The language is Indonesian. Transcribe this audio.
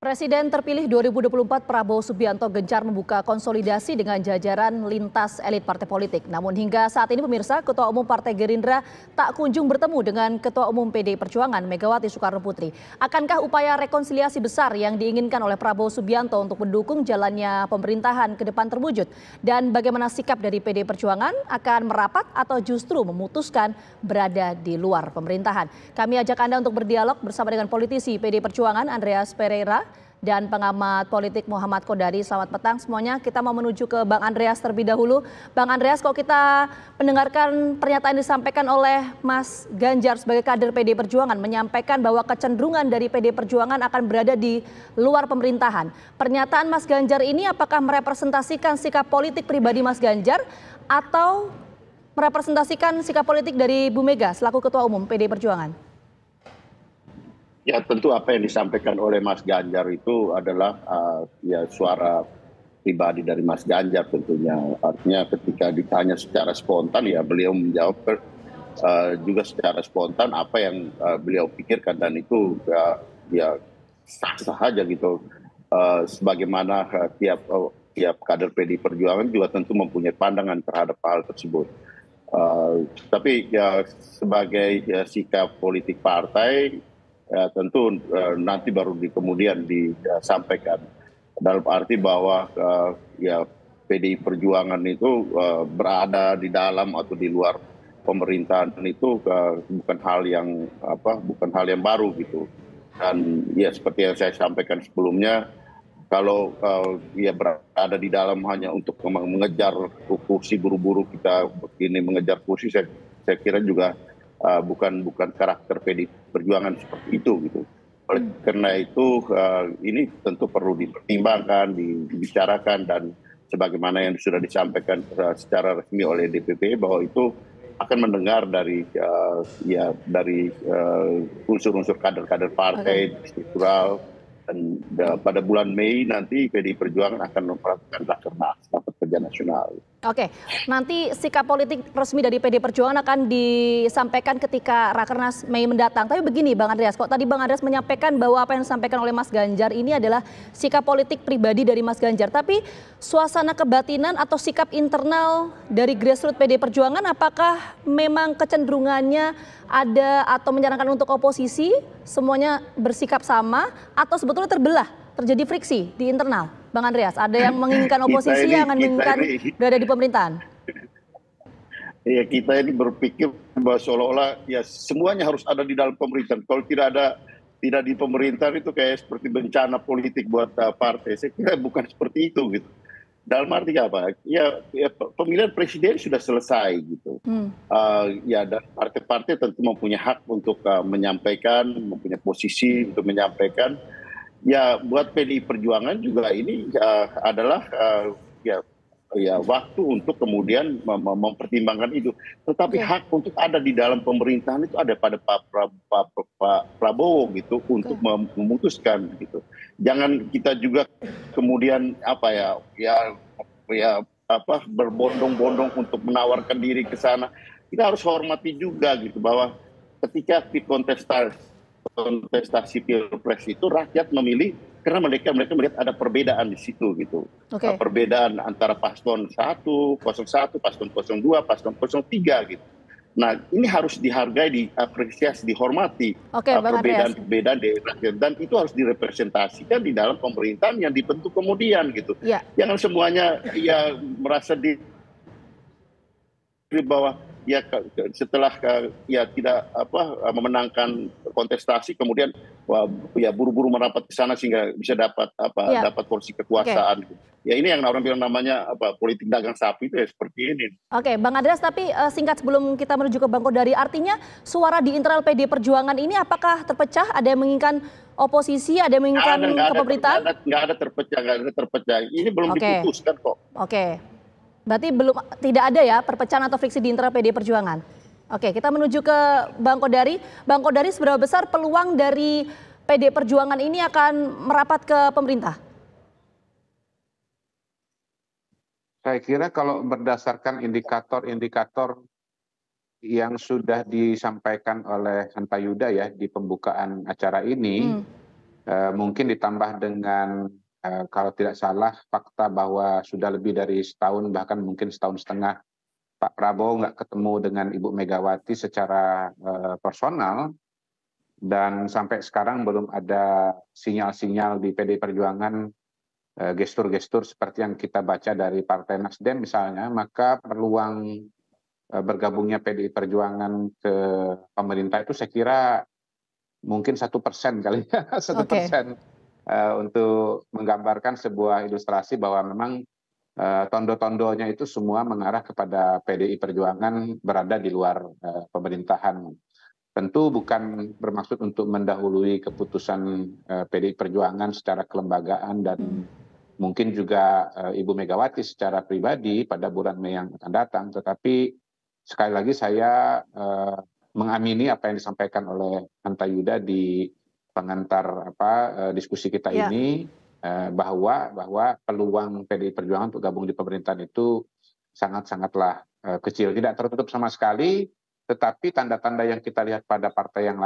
Presiden terpilih 2024 Prabowo Subianto gencar membuka konsolidasi dengan jajaran lintas elit partai politik. Namun hingga saat ini pemirsa, Ketua Umum Partai Gerindra tak kunjung bertemu dengan Ketua Umum PDI Perjuangan Megawati Soekarno Putri. Akankah upaya rekonsiliasi besar yang diinginkan oleh Prabowo Subianto untuk mendukung jalannya pemerintahan ke depan terwujud? Dan bagaimana sikap dari PDI Perjuangan, akan merapat atau justru memutuskan berada di luar pemerintahan? Kami ajak Anda untuk berdialog bersama dengan politisi PDI Perjuangan Andreas Pereira dan pengamat politik Muhammad Kodari. Selamat petang semuanya. Kita mau menuju ke Bang Andreas terlebih dahulu. Bang Andreas, kalau kita mendengarkan pernyataan disampaikan oleh Mas Ganjar sebagai kader PDI Perjuangan, menyampaikan bahwa kecenderungan dari PDI Perjuangan akan berada di luar pemerintahan. Pernyataan Mas Ganjar ini apakah merepresentasikan sikap politik pribadi Mas Ganjar atau merepresentasikan sikap politik dari Bu Mega selaku Ketua Umum PDI Perjuangan? Ya, tentu apa yang disampaikan oleh Mas Ganjar itu adalah ya suara pribadi dari Mas Ganjar tentunya. Artinya ketika ditanya secara spontan ya beliau menjawab juga secara spontan apa yang beliau pikirkan, dan itu ya sah-sah aja gitu. Sebagaimana tiap kader PDI Perjuangan juga tentu mempunyai pandangan terhadap hal tersebut. Tapi ya sebagai sikap politik partai, ya tentu nanti baru kemudian disampaikan, dalam arti bahwa ya PDI Perjuangan itu berada di dalam atau di luar pemerintahan itu bukan hal yang baru gitu. Dan ya seperti yang saya sampaikan sebelumnya, kalau ya berada di dalam hanya untuk mengejar kursi, buru-buru kita ini mengejar kursi, saya kira juga bukan karakter PDI Perjuangan seperti itu gitu. Oleh karena itu ini tentu perlu dipertimbangkan, dibicarakan, dan sebagaimana yang sudah disampaikan secara resmi oleh DPP bahwa itu akan mendengar dari unsur-unsur kader-kader partai struktural. Dan pada bulan Mei nanti PDI Perjuangan akan melakukan rakernas, rapat kerja nasional. Oke, nanti sikap politik resmi dari PDI Perjuangan akan disampaikan ketika rakernas Mei mendatang. Tapi begini Bang Andreas, kok tadi Bang Andreas menyampaikan bahwa apa yang disampaikan oleh Mas Ganjar ini adalah sikap politik pribadi dari Mas Ganjar. Tapi suasana kebatinan atau sikap internal dari grassroots PDI Perjuangan, apakah memang kecenderungannya ada atau menyarankan untuk oposisi semuanya bersikap sama, atau sebetulnya terbelah, terjadi friksi di internal? Bang Andreas, ada yang menginginkan oposisi, yang menginginkan berada di pemerintahan? Ya, kita ini berpikir bahwa seolah-olah ya semuanya harus ada di dalam pemerintahan. Kalau tidak di pemerintahan itu kayak seperti bencana politik buat partai. Saya kira bukan seperti itu gitu. Dalam arti apa? Ya pemilihan presiden sudah selesai gitu. Ya, dan partai-partai tentu mempunyai hak untuk menyampaikan, mempunyai posisi untuk menyampaikan. Ya, buat PDI Perjuangan juga ini adalah ya waktu untuk kemudian mempertimbangkan itu. Tetapi hak untuk ada di dalam pemerintahan itu ada pada Pak Prabowo gitu, untuk memutuskan gitu. Jangan kita juga kemudian berbondong-bondong untuk menawarkan diri ke sana. Kita harus hormati juga gitu, bahwa ketika di kontestasi pilpres itu rakyat memilih karena mereka melihat ada perbedaan di situ gitu. Perbedaan antara paslon 1, paslon 02, paslon 03 gitu. Nah, ini harus dihargai, diapresiasi, dihormati perbedaan-perbedaan dari rakyat, dan itu harus direpresentasikan di dalam pemerintahan yang dibentuk kemudian gitu. Jangan semuanya ya merasa di bawah ya setelah ya tidak memenangkan kontestasi kemudian ya buru-buru merapat ke sana sehingga bisa dapat kursi kekuasaan. Ya ini yang orang bilang namanya politik dagang sapi, itu ya seperti ini. Oke, Bang Andreas, tapi singkat sebelum kita menuju ke Bang Kodari, artinya suara di internal PDI Perjuangan ini apakah terpecah? Ada yang menginginkan oposisi, ada yang menginginkan kepemerintahan? Nggak ada terpecah. Ini belum diputuskan kok. Oke. Berarti tidak ada ya perpecahan atau friksi di internal PDI Perjuangan. Oke, kita menuju ke Bang Kodari. Bang Kodari, seberapa besar peluang dari PDI Perjuangan ini akan merapat ke pemerintah? Saya kira kalau berdasarkan indikator-indikator yang sudah disampaikan oleh Hanta Yuda ya di pembukaan acara ini, Mungkin ditambah dengan kalau tidak salah fakta bahwa sudah lebih dari setahun, bahkan mungkin setahun setengah, Pak Prabowo nggak ketemu dengan Ibu Megawati secara personal, dan sampai sekarang belum ada sinyal-sinyal di PDI Perjuangan, gestur-gestur seperti yang kita baca dari Partai Nasdem misalnya, maka peluang bergabungnya PDI Perjuangan ke pemerintah itu saya kira mungkin 1% kali ya, 1%, untuk menggambarkan sebuah ilustrasi bahwa memang tondo-tondonya itu semua mengarah kepada PDI Perjuangan berada di luar pemerintahan. Tentu bukan bermaksud untuk mendahului keputusan PDI Perjuangan secara kelembagaan dan mungkin juga Ibu Megawati secara pribadi pada bulan Mei yang akan datang, tetapi sekali lagi saya mengamini apa yang disampaikan oleh Hanta Yuda di pengantar diskusi kita ini, bahwa peluang PDI Perjuangan untuk gabung di pemerintahan itu sangat-sangatlah kecil, tidak tertutup sama sekali, tetapi tanda-tanda yang kita lihat pada partai yang lain